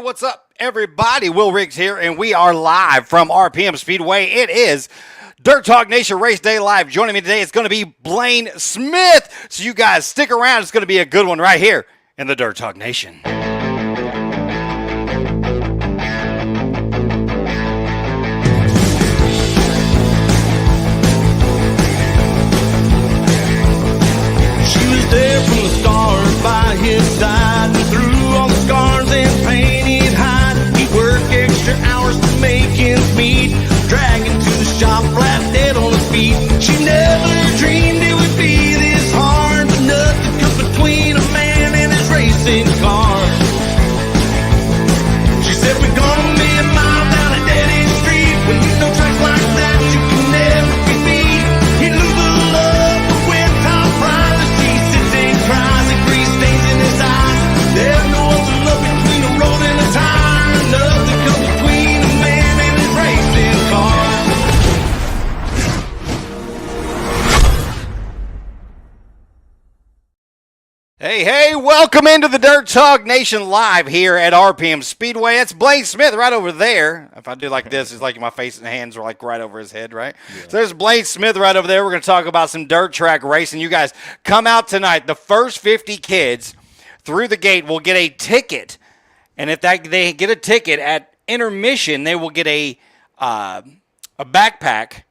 what's up, everybody? Will Riggs here, and we are live from RPM Speedway. It is Dirt Talk Nation Race Day Live. Joining me today is going to be Blaine Smith. So you guys stick around. It's going to be a good one right here in the Dirt Talk Nation. She was there from the start by his side, and through all the scars and pain he'd hide. He'd work extra hours to make ends meet, dragging to the shop flat dead on his feet. She never dreamed it would be this hard, but nothing comes between a man and his racing car. She said we're gonna be a mile down a dead-end street. When you know tracks like that, you can never be beat. You lose the love, but when time flies, she sits and cries and grease stains in his eyes. There's no other love between a road and a tire. Nothing comes between a man and his racing car. Hey, welcome into the Dirt Talk Nation live here at RPM Speedway. That's Blaine Smith right over there. If I do like this, it's like my face and hands are like right over his head, right? Yeah. So there's Blaine Smith right over there. We're going to talk about some dirt track racing. You guys come out tonight. The first 50 kids through the gate will get a ticket. And if they get a ticket at intermission, they will get a backpack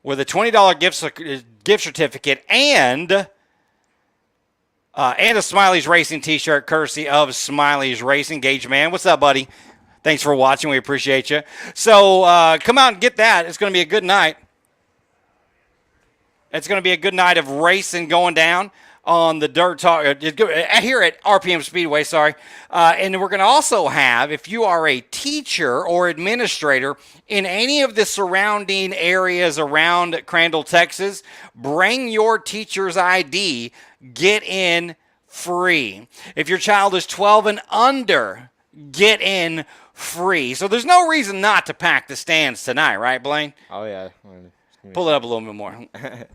with a $20 gift certificate and a Smiley's Racing t-shirt, courtesy of Smiley's Racing. Gage Man, what's up, buddy? Thanks for watching. We appreciate you. So come out and get that. It's going to be a good night. It's going to be a good night of racing going down on the Dirt Talk here at RPM Speedway, and we're going to also have, if you are a teacher or administrator in any of the surrounding areas around Crandall, Texas, bring your teacher's ID. Get in free. If your child is 12 and under, get in free. So there's no reason not to pack the stands tonight, right, Blaine? Oh, yeah. Pull it up a little bit more.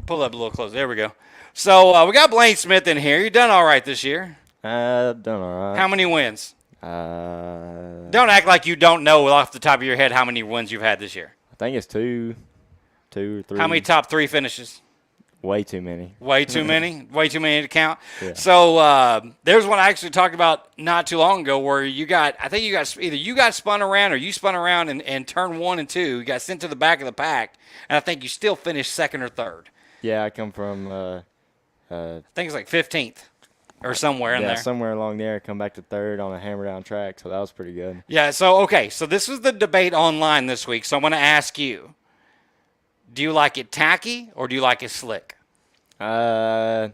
Pull it up a little closer. There we go. So we got Blaine Smith in here. You done all right this year? Done all right. How many wins? Don't act like you don't know off the top of your head how many wins you've had this year. I think it's two or three. How many top three finishes? Way too many. Way too many? Way too many to count? Yeah. So there's one I actually talked about not too long ago where either you got spun around or you spun around and turned 1 and 2. You got sent to the back of the pack, and I think you still finished second or third. Yeah, I come from I think it's like 15th or somewhere in there. Yeah, somewhere along there. Come back to third on a hammer down track, so that was pretty good. Yeah, so this was the debate online this week, so I'm going to ask you, do you like it tacky or do you like it slick? Tacky's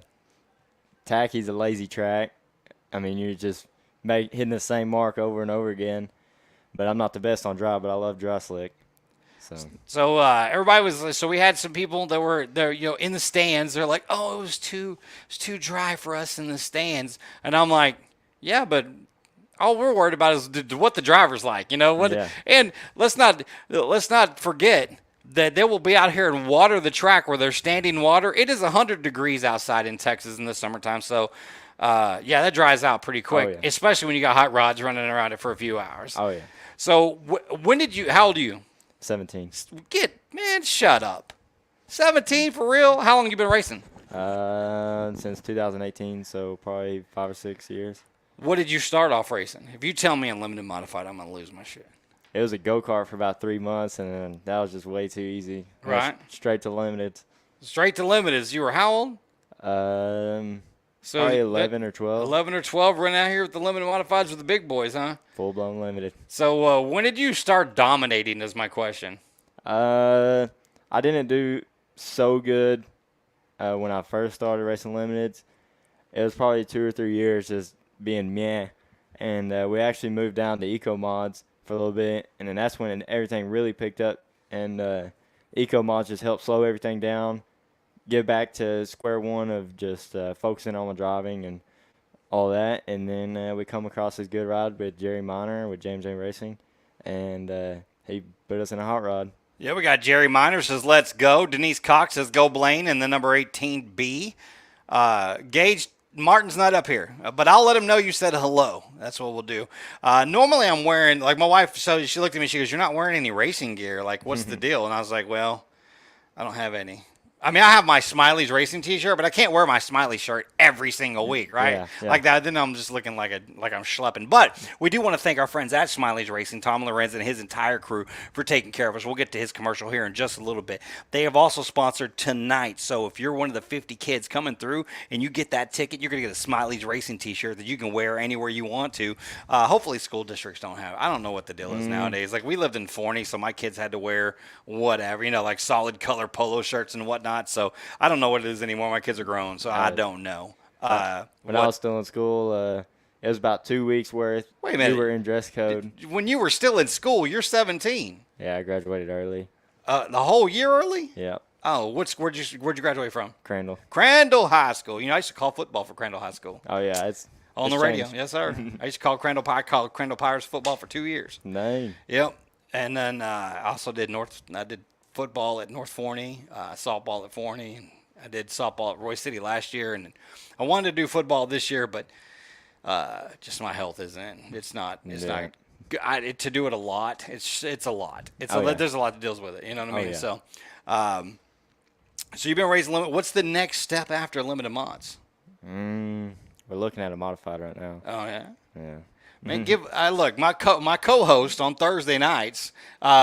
a lazy track. I mean, you're just hitting the same mark over and over again. But I'm not the best on dry, but I love dry slick. So everybody was. So we had some people that were there, in the stands. They're like, "Oh, it was too dry for us in the stands." And I'm like, "Yeah, but all we're worried about is what the driver's like, what." Yeah. And let's not forget that they will be out here and water the track where they're standing water. It is 100 degrees outside in Texas in the summertime. So, that dries out pretty quick, especially when you got hot rods running around it for a few hours. Oh, yeah. So how old are you? 17. Shut up. 17 for real? How long have you been racing? Since 2018, so probably 5 or 6 years. What did you start off racing? If you tell me unlimited modified, I'm going to lose my shit. It was a go-kart for about 3 months, and then that was just way too easy. Right. Straight to limited. Straight to limited. You were how old? Probably 11 or 12. 11 or 12 running out here with the limited modifieds with the big boys, huh? Full-blown limited. So when did you start dominating is my question. I didn't do so good when I first started racing limiteds. It was probably 2 or 3 years just being meh. And we actually moved down to eco mods for a little bit, and then that's when everything really picked up, and eco mods just helped slow everything down, get back to square one of just focusing on my driving and all that, and then we come across this good ride with Jerry Miner with James A. Racing, and he put us in a hot rod. Yeah, we got Jerry Miner says, let's go. Denise Cox says, go Blaine, and the number 18B. Gage Martin's not up here, but I'll let him know you said hello. That's what we'll do. Normally I'm wearing, like my wife, so she looked at me, she goes, "You're not wearing any racing gear. Like, what's the deal?" And I was like, "Well, I don't have any." I mean, I have my Smiley's racing T-shirt, but I can't wear my Smiley shirt every single week, right? Yeah. Like that. Then I'm just looking like I'm schlepping. But we do want to thank our friends at Smiley's Racing, Tom Lorenz and his entire crew for taking care of us. We'll get to his commercial here in just a little bit. They have also sponsored tonight, so if you're one of the 50 kids coming through and you get that ticket, you're gonna get a Smiley's Racing T-shirt that you can wear anywhere you want to. Hopefully, school districts don't have. I don't know what the deal is nowadays. Like we lived in Forney, so my kids had to wear whatever, like solid color polo shirts and whatnot. So I don't know what it is anymore. My kids are grown, so I don't know. When I was still in school, it was about 2 weeks worth. Wait a minute. We were in dress code. When you were still in school, you're 17. Yeah, I graduated early. The whole year early? Yeah. Oh, where'd you graduate from? Crandall. Crandall High School. I used to call football for Crandall High School. Oh yeah, On the radio. Yes, sir. I used to call Crandall Pirates football for 2 years. Name. Yep. And then I also did football at North Forney, softball at Forney, and I did softball at Roy City last year, and I wanted to do football this year, but just my health isn't. It's not. To do it a lot. It's a lot. There's a lot that deals with it. You know what I mean? Yeah. So you've been raising limit. What's the next step after limited mods? We're looking at a modified right now. Oh yeah. Yeah. Man, look, my co-host on Thursday nights,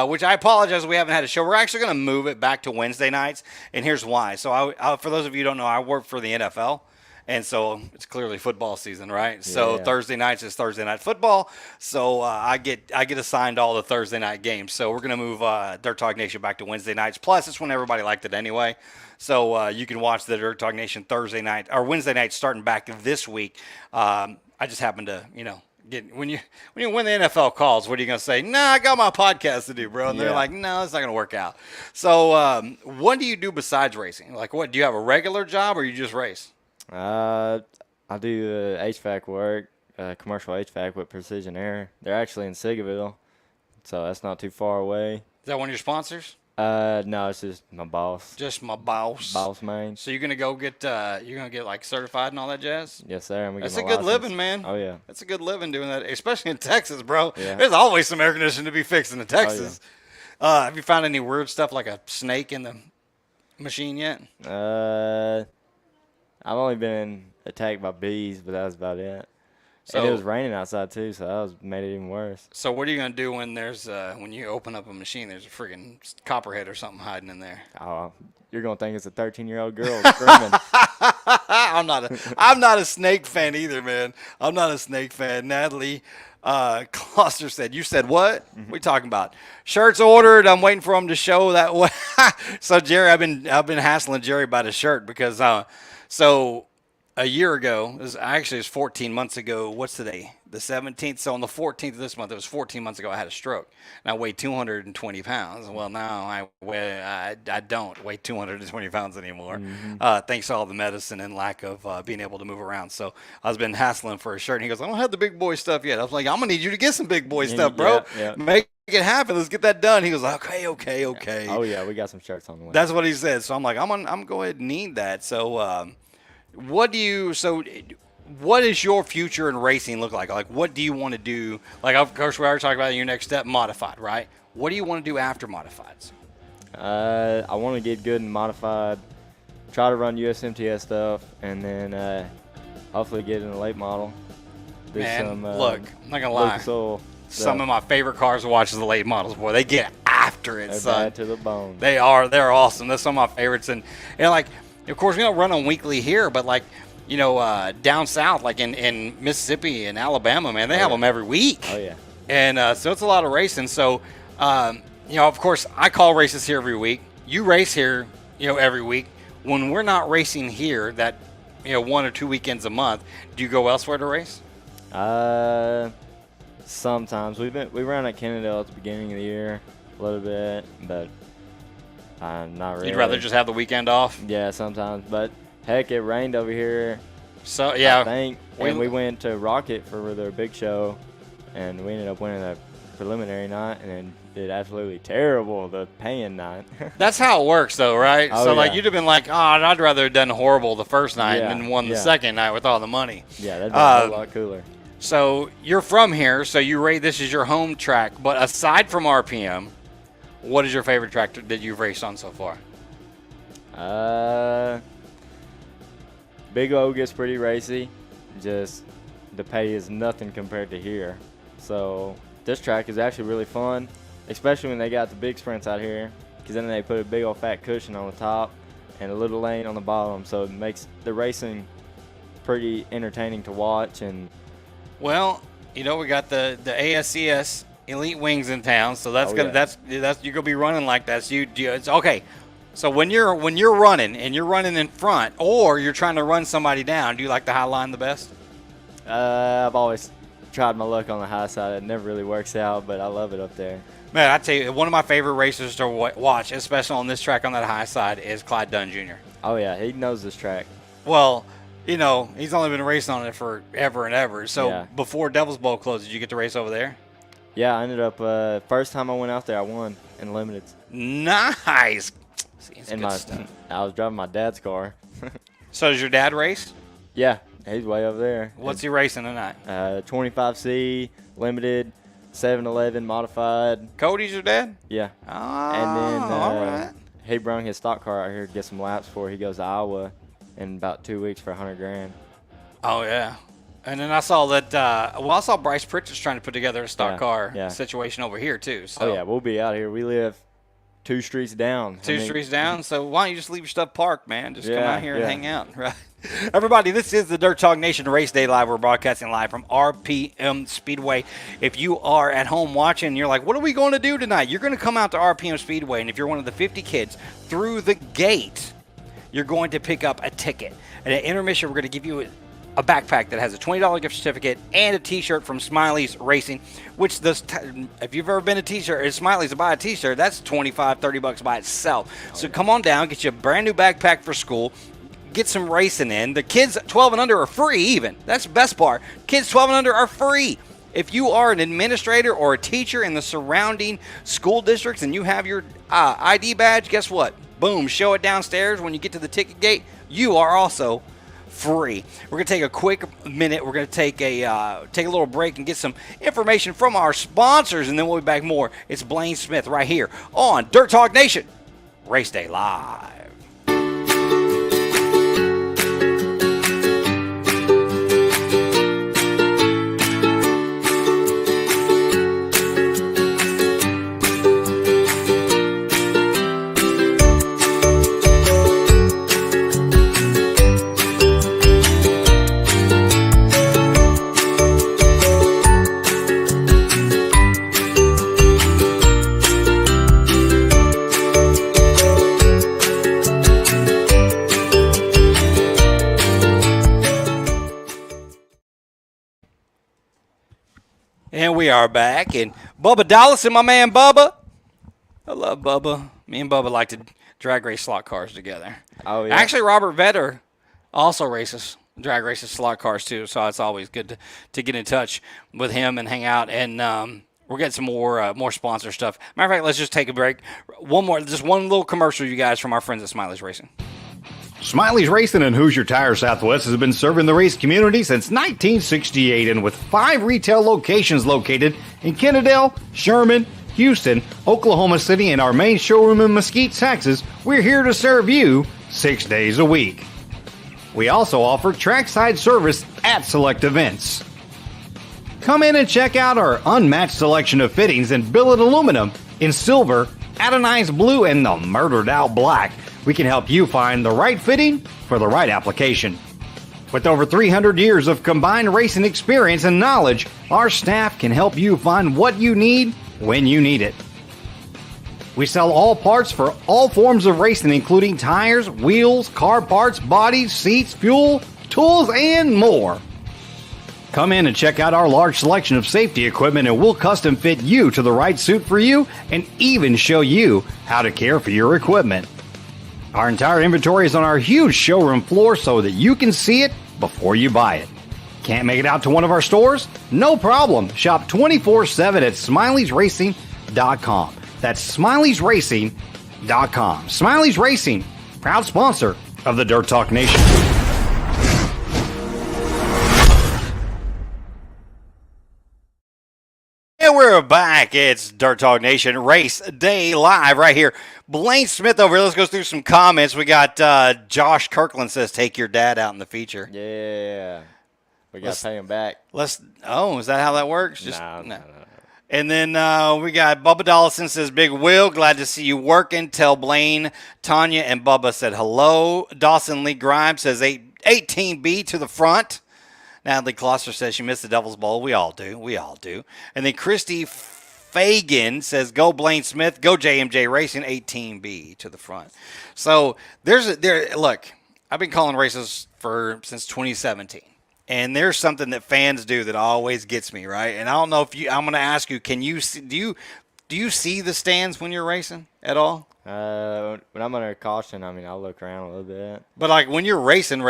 which I apologize we haven't had a show. We're actually going to move it back to Wednesday nights, and here's why. So, for those of you who don't know, I work for the NFL, and so it's clearly football season, right? Yeah. So Thursday nights is Thursday night football. So I get assigned all the Thursday night games. So we're going to move Dirt Talk Nation back to Wednesday nights. Plus, it's when everybody liked it anyway. So you can watch the Dirt Talk Nation Thursday night or Wednesday night starting back this week. I just happen to, when you win the NFL calls, what are you going to say? Nah, I got my podcast to do, bro. And they're like, no, it's not going to work out. So what do you do besides racing? Like, what, do you have a regular job or you just race? I do HVAC work, commercial HVAC with Precision Air. They're actually in Sigaville, so that's not too far away. Is that one of your sponsors? No, it's just my boss. Just my boss. Boss man. So you're gonna go get like certified and all that jazz? Yes, sir. That's a good living, man. Oh yeah. That's a good living doing that, especially in Texas, bro. Yeah. There's always some air conditioning to be fixed in Texas. Oh, yeah. Have you found any weird stuff like a snake in the machine yet? I've only been attacked by bees, but that was about it. So, and it was raining outside too, so that made it even worse. So what are you gonna do when when you open up a machine, there's a friggin' copperhead or something hiding in there? Oh, you're gonna think it's a 13-year-old girl screaming. I'm not a snake fan either, man. I'm not a snake fan. Natalie Kloster said, "You said what? What are you talking about? Shirts ordered. I'm waiting for them to show that way." So Jerry, I've been hassling Jerry about his shirt because so a year ago, it was 14 months ago. What's today? The 17th. So on the 14th of this month, it was 14 months ago, I had a stroke. And I weighed 220 pounds. Well, now I don't weigh 220 pounds anymore, thanks to all the medicine and lack of being able to move around. So I was been hassling for a shirt. And he goes, "I don't have the big boy stuff yet." I was like, "I'm going to need you to get some big boy stuff, bro. Yeah. Make it happen. Let's get that done." He goes, okay. Oh, yeah, we got some shirts on the way. That's what he said. So I'm like, I'm going to go ahead and need that. So what does your future in racing look like? Like, what do you want to do? Like, of course, we already talked about your next step, modified, right? What do you want to do after modifieds? I want to get good in modified, try to run USMTS stuff, and then hopefully get in the late model. Do look, I'm not gonna lie. Some of my favorite cars to watch is the late models. Boy, they get after it, They're son. bad to the bone. They're awesome. That's some of my favorites. And like, of course, we don't run them weekly here, but like, down south, like in Mississippi and Alabama, man, they have them every week. Oh yeah. And so it's a lot of racing. So, of course, I call races here every week. You race here, every week. When we're not racing here, that 1 or 2 weekends a month, do you go elsewhere to race? Sometimes we ran at Kennedale at the beginning of the year a little bit, but not really. You'd rather just have the weekend off? Yeah, sometimes. But heck, it rained over here. So yeah, I think we went to Rocket for their big show, and we ended up winning a preliminary night, and then did absolutely terrible the paying night. That's how it works, though, right? Oh, so, like, yeah. you'd have been like, oh, I'd rather have done horrible the first night Yeah, and then won the yeah. second night with all the money. Yeah, that'd be a whole lot cooler. So, you're from here, so you rate this is your home track. But aside from RPM, what is your favorite track that you've raced on so far? Big O gets pretty racy. Just the pay is nothing compared to here. So this track is actually really fun, especially when they got the big sprints out here, because then they put a big old fat cushion on the top and a little lane on the bottom, so it makes the racing pretty entertaining to watch. And Well, we got the ASCS Elite Wings in town, so that's you're gonna be running like that. So it's okay. So when you're running and you're running in front, or you're trying to run somebody down, do you like the high line the best? I've always tried my luck on the high side. It never really works out, but I love it up there. Man, I tell you, one of my favorite racers to watch, especially on this track on that high side, is Clyde Dunn Jr. Oh yeah, he knows this track. Well, he's only been racing on it for ever and ever. So Yeah. before Devil's Bowl closed, did you get to race over there? Yeah, I ended up first time I went out there, I won in limiteds. Nice. See, it's And good stuff. I was driving my dad's car. So does your dad race? Yeah, he's way over there. What's he racing tonight? 25C limited, 711 modified. Cody's your dad? Yeah. Oh, And then all right. he brung his stock car out here to get some laps before he goes to Iowa in about 2 weeks for $100,000. Oh, yeah. And then I saw that, I saw Bryce Pritchard's trying to put together a stock Yeah, car yeah. situation over here, too. So. Oh yeah, we'll be out here. We live 2 streets down. Two streets down, so why don't you just leave your stuff parked, man? Just come Yeah, out here and yeah. hang out, right? Everybody, this is the Dirt Talk Nation Race Day Live. We're broadcasting live from RPM Speedway. If you are at home watching and you're like, what are we going to do tonight? You're going to come out to RPM Speedway, and if you're one of the 50 kids through the gate, you're going to pick up a ticket. And at intermission, we're going to give you a backpack that has a $20 gift certificate and a T-shirt from Smiley's Racing, which if you've ever been a T-shirt at Smiley's to buy a T-shirt, that's $25-$30 by itself. So come on down, get you a brand new backpack for school, get some racing in. The kids 12 and under are free even. That's the best part. Kids 12 and under are free. If you are an administrator or a teacher in the surrounding school districts and you have your ID badge, guess what? Boom, show it downstairs when you get to the ticket gate. You are also free. We're going to take a quick minute. We're going to take a little break and get some information from our sponsors, and then we'll be back more. It's Blaine Smith right here on Dirt Talk Nation Race Day Live. And we are back, and Bubba Dallas and my man Bubba. I love Bubba. Me and Bubba like to drag race slot cars together. Oh yeah. Actually, Robert Vetter also drag races slot cars too, so it's always good to get in touch with him and hang out. And we're getting some more sponsor stuff. Matter of fact, let's just take a break. Just one little commercial, you guys, from our friends at Smiley's Racing. Smiley's Racing and Hoosier Tire Southwest has been serving the race community since 1968, and with 5 retail locations located in Kennedale, Sherman, Houston, Oklahoma City, and our main showroom in Mesquite, Texas, we're here to serve you 6 days a week. We also offer trackside service at select events. Come in and check out our unmatched selection of fittings in billet aluminum, in silver, atomized blue, and the murdered out black. We can help you find the right fitting for the right application. With over 300 years of combined racing experience and knowledge, our staff can help you find what you need when you need it. We sell all parts for all forms of racing, including tires, wheels, car parts, bodies, seats, fuel, tools, and more. Come in and check out our large selection of safety equipment, and we'll custom fit you to the right suit for you and even show you how to care for your equipment. Our entire inventory is on our huge showroom floor so that you can see it before you buy it. Can't make it out to one of our stores? No problem. Shop 24/7 at SmileysRacing.com. That's SmileysRacing.com. Smiley's Racing, proud sponsor of the Dirt Talk Nation. And we're back. It's Dirt Talk Nation Race Day Live right here. Blaine Smith over here. Let's go through some comments. We got Josh Kirkland says, take your dad out in the feature. Yeah. We got to pay him back. Is that how that works? No. And then we got Bubba Dollison says, Big Will, glad to see you working. Tell Blaine, Tanya, and Bubba said hello. Dawson Lee Grimes says 18B to the front. Natalie Closter says she missed the Devil's Bowl. We all do. And then Christy Fagan says, go Blaine Smith, go JMJ Racing, 18B to the front. So look, I've been calling races since 2017. And there's something that fans do that always gets me, right? And I don't know I'm going to ask you, do you see the stands when you're racing at all? When I'm under caution, I'll look around a little bit. But like when you're racing,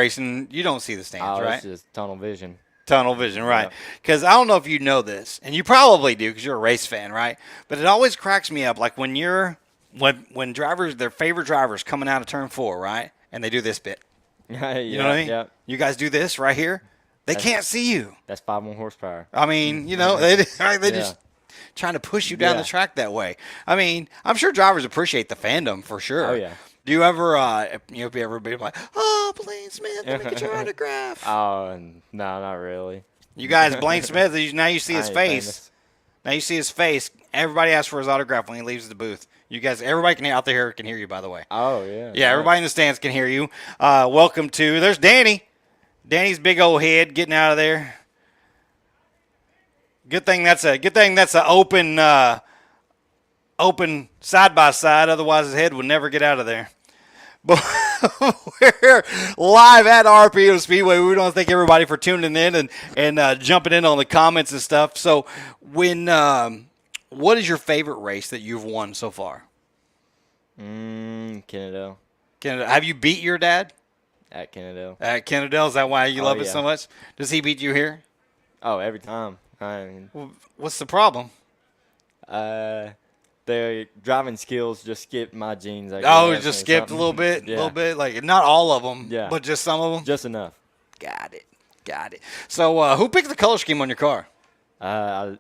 you don't see the stands, right? It's just tunnel vision. Tunnel vision, right? Because I don't know if you know this, and you probably do because you're a race fan, right? But it always cracks me up, like when drivers, their favorite drivers coming out of turn 4, right? And they do this bit. You know what I mean? Yeah. You guys do this right here. They can't see you. That's 5 more horsepower. They just trying to push you down the track that way. I'm sure drivers appreciate the fandom for sure. Oh, yeah. Do you ever, be like, oh, Blaine Smith, let me get your autograph? Oh, no, not really. You guys, Blaine Smith, now you see his face. Famous. Now you see his face. Everybody asks for his autograph when he leaves the booth. You guys, everybody out there can hear you, by the way. Oh, yeah. Yeah, everybody in the stands can hear you. Welcome to, there's Danny. Danny's big old head getting out of there. Good thing that's a open side by side. Otherwise, his head would never get out of there. But we're live at RPM Speedway. We want to thank everybody for tuning in and jumping in on the comments and stuff. So, what is your favorite race that you've won so far? Kennedale. Have you beat your dad? At Kennedale. At Kennedale, is that why you love it yeah. so much? Does he beat you here? Oh, every time. What's the problem? The driving skills just skipped my genes. Just skipped a little bit, like not all of them, but just some of them. Just enough. Got it. So, who picked the color scheme on your car? My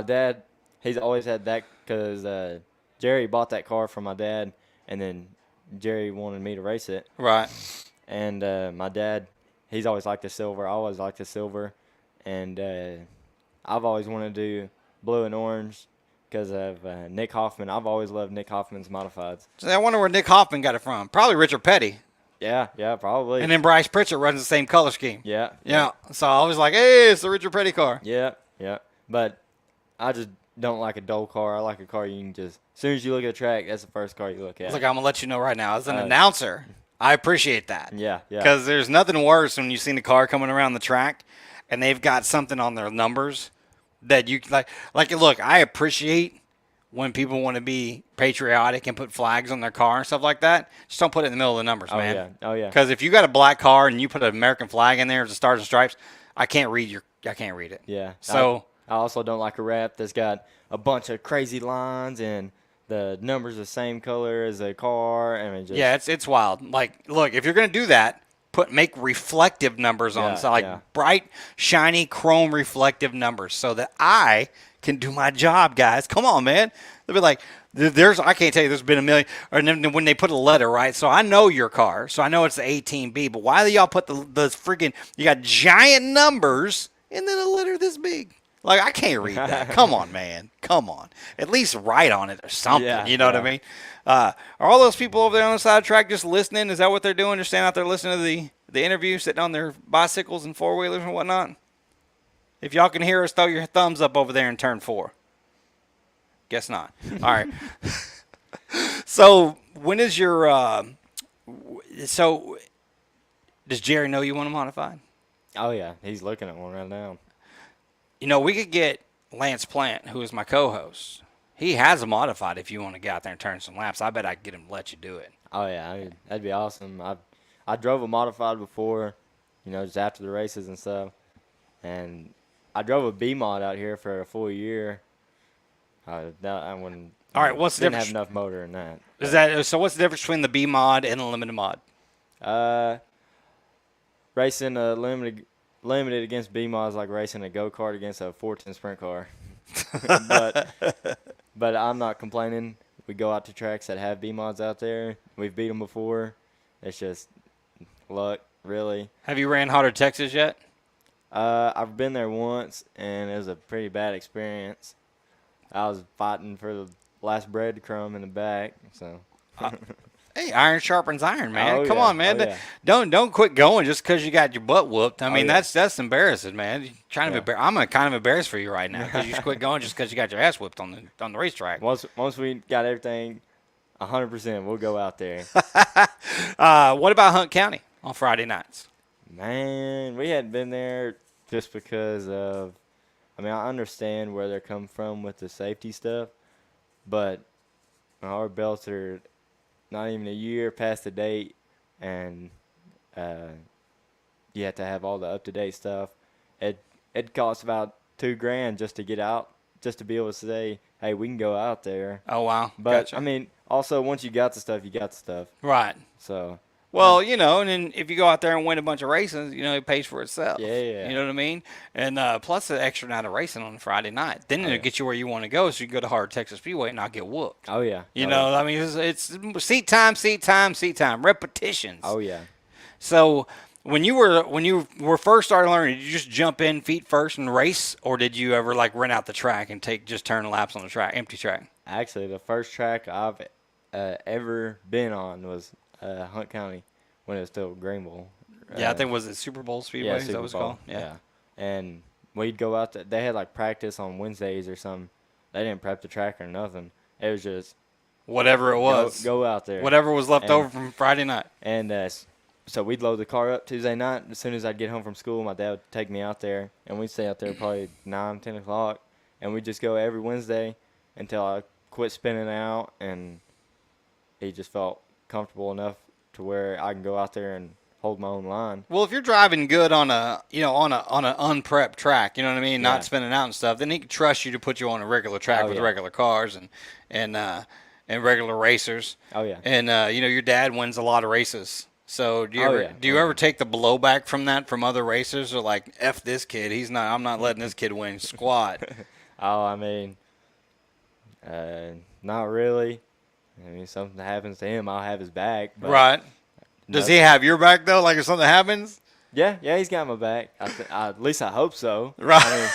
dad. He's always had that because Jerry bought that car from my dad, and then Jerry wanted me to race it. Right. And my dad, he's always liked the silver. I always liked the silver, and I've always wanted to do blue and orange. Because of Nick Hoffman. I've always loved Nick Hoffman's modifieds. So I wonder where Nick Hoffman got it from. Probably Richard Petty. Yeah, probably. And then Bryce Pritchard runs the same color scheme. Yeah. So I was like, hey, it's the Richard Petty car. Yeah. But I just don't like a dull car. I like a car you can just, as soon as you look at the track, that's the first car you look at. Look, I'm going to let you know right now. As an announcer, I appreciate that. Yeah. Because there's nothing worse when you've seen a car coming around the track and they've got something on their numbers that you like. Look, I appreciate when people want to be patriotic and put flags on their car and stuff like that. Just don't put it in the middle of the numbers, man. Oh yeah. Because if you got a black car and you put an American flag in there as the stars and stripes, I can't read it. Yeah. So I also don't like a wrap that's got a bunch of crazy lines and the numbers the same color as the car. It's wild. Like, look, if you're gonna do that, make reflective numbers on, bright, shiny, chrome reflective numbers, so that I can do my job, guys. Come on, man. They'll be like, I can't tell you, there's been a million, or when they put a letter, right? So I know your car, so I know it's the 18B, but why do y'all put the freaking, you got giant numbers and then a letter this big? Like, I can't read that. Come on, man. Come on. At least write on it or something. You know what I mean? Are all those people over there on the side of the track just listening? Is that what they're doing? They're standing out there listening to the interview, sitting on their bicycles and four-wheelers and whatnot? If y'all can hear us, throw your thumbs up over there in turn 4. Guess not. All right. So, when is your so does Jerry know you want a modified? Oh, yeah. He's looking at one right now. You know, we could get Lance Plant, who is my co-host. He has a modified if you want to get out there and turn some laps. I bet I could get him to let you do it. Oh, yeah. That'd be awesome. I drove a modified before, just after the races and stuff. And I drove a B mod out here for a full year. I wouldn't. All right, what's the didn't difference? have enough motor in that. Is that so? What's the difference between the B mod and the limited mod? Racing a limited against B mod is like racing a go kart against a 410 sprint car. but I'm not complaining. We go out to tracks that have B mods out there. We've beat them before. It's just luck, really. Have you ran Hotter Texas yet? I've been there once, and it was a pretty bad experience. I was fighting for the last breadcrumb in the back, so. Hey, iron sharpens iron, man. Oh, Come yeah. on, man. Oh, yeah. Don't quit going just because you got your butt whooped. I mean, yeah. that's embarrassing, man. You're trying to I'm kind of embarrassed for you right now because you just quit going just because you got your ass whipped on the racetrack. Once we got everything 100%, we'll go out there. What about Hunt County on Friday nights? Man, we hadn't been there just because of. I mean, I understand where they're coming from with the safety stuff, but our belts are not even a year past the date, and you have to have all the up-to-date stuff. It costs about $2,000 just to get out, just to be able to say, hey, we can go out there. Oh, wow. But, Gotcha. I mean, also, once you got the stuff, you got the stuff. Right. So. Well, and then if you go out there and win a bunch of races, it pays for itself. Yeah. You know what I mean? And plus the extra night of racing on Friday night. Then it'll get you where you want to go so you can go to Hard Texas Speedway and not get whooped. Oh, yeah. I mean, it's seat time, repetitions. Oh, yeah. So when you were first starting learning, did you just jump in feet first and race, or did you ever like run out the track and just turn laps on the track, empty track? Actually, the first track I've ever been on was Hunt County when it was still Greenville. Yeah, I think was it Super Bowl Speedway? Is that what it's called? Yeah. And we'd go out there. They had like practice on Wednesdays or something. They didn't prep the track or nothing. It was just whatever it was. Go out there. Whatever was left over from Friday night. And so we'd load the car up Tuesday night. As soon as I'd get home from school, my dad would take me out there, and we'd stay out there probably 9, 10 o'clock, and we'd just go every Wednesday until I quit spinning out, and he just felt comfortable enough to where I can go out there and hold my own line. Well, if you're driving good on on an unprepped track, you know what I mean, not spinning out and stuff, then he can trust you to put you on a regular track with regular cars and regular racers. Oh yeah. And your dad wins a lot of races. So do you ever take the blowback from that from other racers, or like F this kid, I'm not letting this kid win squat? Oh, I mean, not really. I mean, if something happens to him, I'll have his back. But right. Does he have your back, though? Like if something happens? Yeah, he's got my back. At least I hope so. Right. I mean,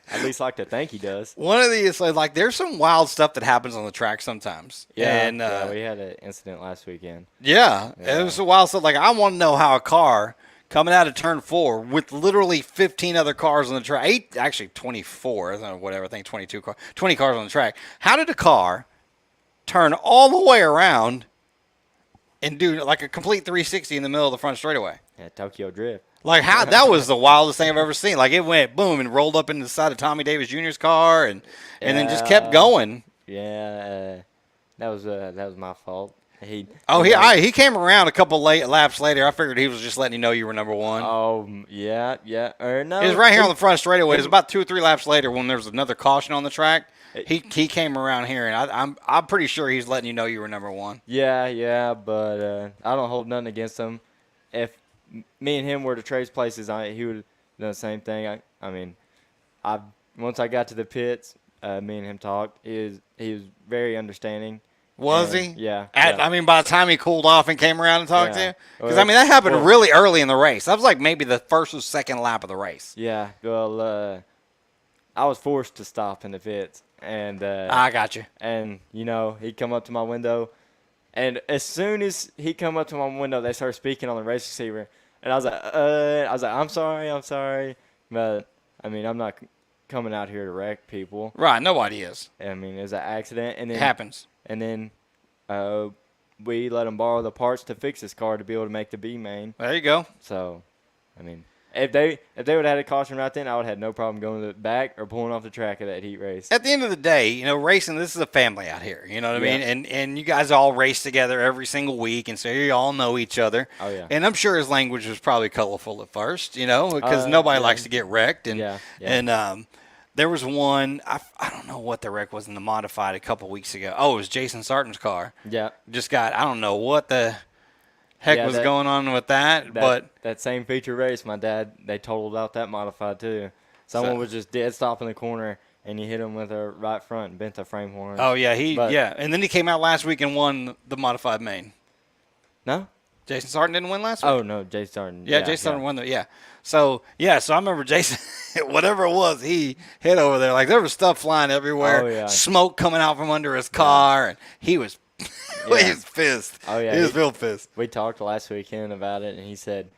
at least like to think he does. One of these, like, there's some wild stuff that happens on the track sometimes. Yeah, and, we had an incident last weekend. Yeah, it was some wild stuff. Like, I want to know how a car coming out of turn 4 with literally 15 other cars on the track, actually 24, I don't know, whatever, I think 20 cars on the track. How did a car turn all the way around and do like a complete 360 in the middle of the front straightaway? Yeah, Tokyo Drift. Like how that was the wildest thing I've ever seen. Like it went boom and rolled up into the side of Tommy Davis Jr.'s car and then just kept going. Yeah, that was my fault. He came around a couple laps later. I figured he was just letting you know you were number one. Oh yeah. Or no, it was right here on the front straightaway. It was about 2 or 3 laps later when there was another caution on the track. He came around here, and I'm pretty sure he's letting you know you were number one. Yeah, but I don't hold nothing against him. If me and him were to trade places, he would have done the same thing. I mean, once I got to the pits, me and him talked. He was very understanding. Was he? Yeah, I mean, by the time he cooled off and came around and talked to you? Because, Well, that happened really early in the race. That was like maybe the first or second lap of the race. Yeah, well, I was forced to stop in the pits. And I got you. And, he'd come up to my window. And as soon as he come up to my window, they started speaking on the race receiver. And I was like, I'm sorry. But, I mean, I'm not coming out here to wreck people. Right, nobody is. I mean, it was an accident. And then, it happens. And then we let him borrow the parts to fix his car to be able to make the B main. There you go. So, I mean, If they would have had a caution right then, I would have had no problem going to the back or pulling off the track of that heat race. At the end of the day, you know, racing, this is a family out here. You know what I Yeah. mean? And you guys all race together every single week, and so you all know each other. Oh, yeah. And I'm sure his language was probably colorful at first, you know, because nobody yeah. likes to get wrecked. And, Yeah. and there was one, I don't know what the wreck was in the modified a couple weeks ago. Oh, it was Jason Sarton's car. Yeah. Just got, I don't know what the heck Yeah, was going on with that, but that same feature race, my dad, they totaled out that modified too. Someone was just dead stop in the corner, and he hit him with a right front and bent the frame horn. oh yeah, But- and then he came out last week and won the modified main. No? Jason Sarton didn't win last week. Oh no, Jay Starton. Yeah, Jason Sarton won So I remember Jason, whatever it was, he hit over there. Like there was stuff flying everywhere, Oh, yeah. smoke coming out from under his car, and he was, he was pissed. Oh, yeah, he was he- real pissed. We talked last weekend about it, and he said,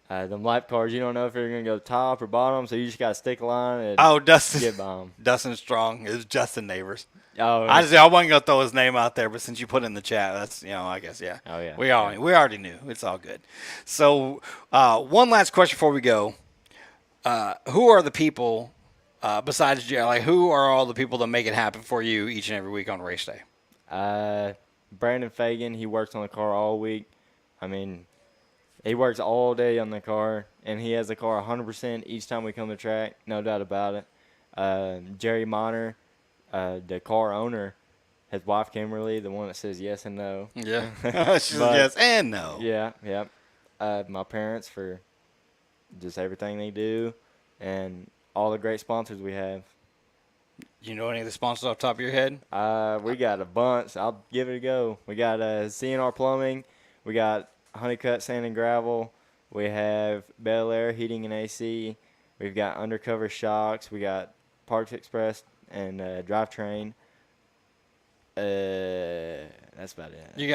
"Them lap cars, you don't know if you're gonna go top or bottom, so you just gotta stick a line and Oh, Dustin, get by 'em." Dustin Strong is Justin Neighbors. Oh, I wasn't gonna throw his name out there, but since you put it in the chat, that's I guess yeah. Oh, yeah. We already knew. It's all good. So one last question before we go: who are the people besides Jerry? Like who are all the people that make it happen for you each and every week on race day? Brandon Fagan, he works on the car all week. I mean, he works all day on the car, and he has the car 100% each time we come to track, no doubt about it. Jerry Monner, the car owner, his wife Kimberly, the one that says yes and no. Yeah, she says But- yes and no. Yeah, yeah. My parents for just everything they do, and all the great sponsors we have. You know any of the sponsors off the top of your head? We got a bunch. I'll give it a go. We got CNR Plumbing. We got Honeycut Sand and Gravel. We have Bel Air Heating and AC. We've got Undercover Shocks. We got Parks Express and Drivetrain. That's about it. You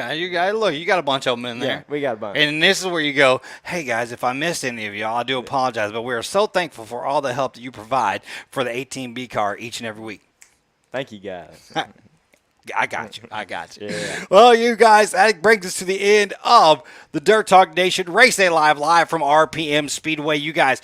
got a bunch of them in there. Yeah, we got a bunch. And this is where you go, hey guys, if I missed any of y'all, I do apologize, but we are so thankful for all the help that you provide for the 18B car each and every week. Thank you, guys. I got you. Yeah. Well, you guys, that brings us to the end of the Dirt Talk Nation Race Day live from RPM Speedway. You guys,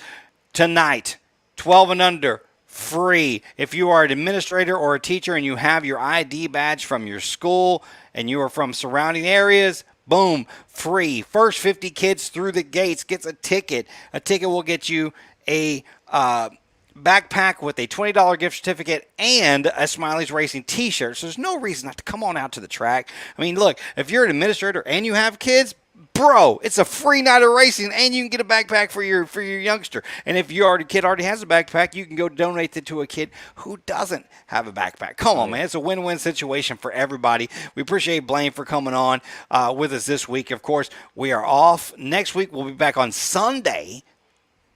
tonight, 12 and under, free. If you are an administrator or a teacher and you have your ID badge from your school and you are from surrounding areas, boom, free. First 50 kids through the gates gets a ticket. A ticket will get you a backpack with a $20 gift certificate and a Smiley's Racing t-shirt. So there's no reason not to come on out to the track. I mean, look, if you're an administrator and you have kids, bro, it's a free night of racing, and you can get a backpack for your youngster. And if your kid already has a backpack, you can go donate it to a kid who doesn't have a backpack. Come on, man. It's a win-win situation for everybody. We appreciate Blaine for coming on with us this week. Of course, we are off. Next week, we'll be back on Sunday,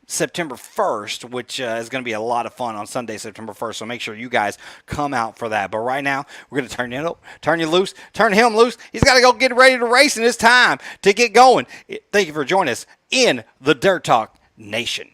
September 1st, which is going to be a lot of fun on Sunday, September 1st. So make sure you guys come out for that. But right now, we're going to turn you loose, turn him loose. He's got to go get ready to race, and it's time to get going. Thank you for joining us in the Dirt Talk Nation.